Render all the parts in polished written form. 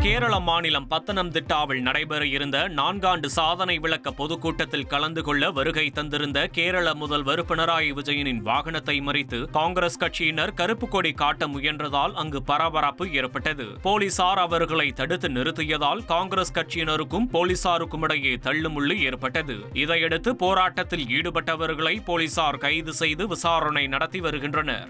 கேரள மாநிலம் பத்தனம்திட்டாவில் நடைபெற இருந்த 4ஆண்டு சாதனை விளக்க பொதுக்கூட்டத்தில் கலந்து கொள்ள வருகை தந்திருந்த கேரள முதல்வர் பினராயி விஜயனின் வாகனத்தை மறித்து காங்கிரஸ் கட்சியினர் கருப்பு கொடி காட்ட முயன்றதால் அங்கு பரபரப்பு ஏற்பட்டது. போலீசார் அவர்களை தடுத்து நிறுத்தியதால் காங்கிரஸ் கட்சியினருக்கும் போலீசாருக்கும் இடையே தள்ளுமுள்ளு ஏற்பட்டது. இதையடுத்து போராட்டத்தில் ஈடுபட்டவர்களை போலீசார் கைது செய்து விசாரணை நடத்தி வருகின்றனர்.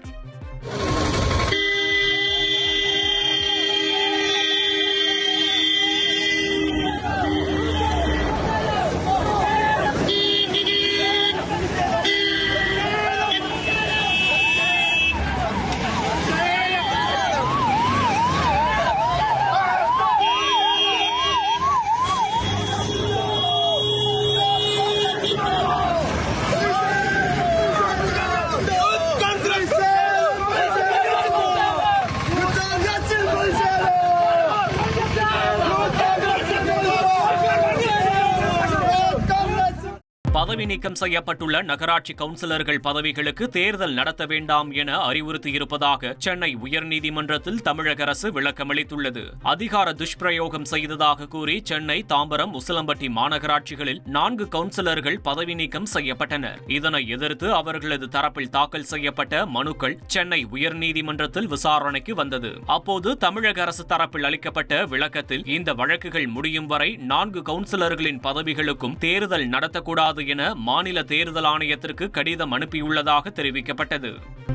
பதவி நீக்கம் செய்யப்பட்டுள்ள நகராட்சி கவுன்சிலர்கள் பதவிகளுக்கு தேர்தல் நடத்த வேண்டாம் என அறிவுறுத்தியிருப்பதாக சென்னை உயர்நீதிமன்றத்தில் தமிழக அரசு விளக்கமளித்துள்ளது. அதிகார துஷ்பிரயோகம் செய்ததாக கூறி சென்னை, தாம்பரம், உசிலம்பட்டி மாநகராட்சிகளில் 4 கவுன்சிலர்கள் பதவி நீக்கம் செய்யப்பட்டனர். இதனை எதிர்த்து அவர்களது தரப்பில் தாக்கல் செய்யப்பட்ட மனுக்கள் சென்னை உயர்நீதிமன்றத்தில் விசாரணைக்கு வந்தது. அப்போது தமிழக அரசு தரப்பில் அளிக்கப்பட்ட விளக்கத்தில் இந்த வழக்குகள் முடியும் வரை 4 கவுன்சிலர்களின் பதவிகளுக்கும் தேர்தல் நடத்தக்கூடாது என மாநில தேர்தல் ஆணையத்திற்கு கடிதம் அனுப்பியுள்ளதாக தெரிவிக்கப்பட்டது.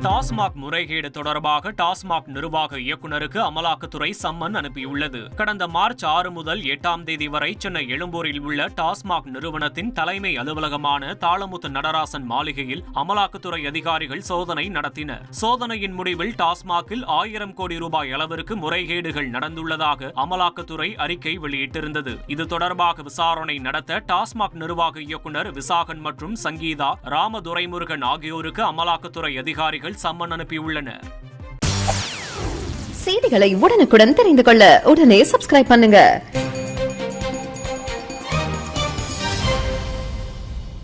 டாஸ்மாக் முறைகேடு தொடர்பாக டாஸ்மாக் நிர்வாக இயக்குநருக்கு அமலாக்கத்துறை சம்மன் அனுப்பியுள்ளது. கடந்த மார்ச் 6 முதல் 8ஆம் தேதி வரை சென்னை எழும்பூரில் உள்ள டாஸ்மாக் நிறுவனத்தின் தலைமை அலுவலகமான தாளமுத்து நடராசன் மாளிகையில் அமலாக்கத்துறை அதிகாரிகள் சோதனை நடத்தினர். சோதனையின் முடிவில் டாஸ்மாகில் 1000 கோடி ரூபாய் அளவிற்கு முறைகேடுகள் நடந்துள்ளதாக அமலாக்கத்துறை அறிக்கை வெளியிட்டிருந்தது. இது தொடர்பாக விசாரணை நடத்த டாஸ்மாக் நிர்வாக இயக்குநர் விசாகன் மற்றும் சங்கீதா, ராமதுரைமுருகன் ஆகியோருக்கு அமலாக்கத்துறை அதிகாரிகள் சம்மன் அனுப்பியுள்ளனர். செய்திகளை உடனுக்குடன் தெரிந்து கொள்ள உடனே சப்ஸ்கிரைப் பண்ணுங்க.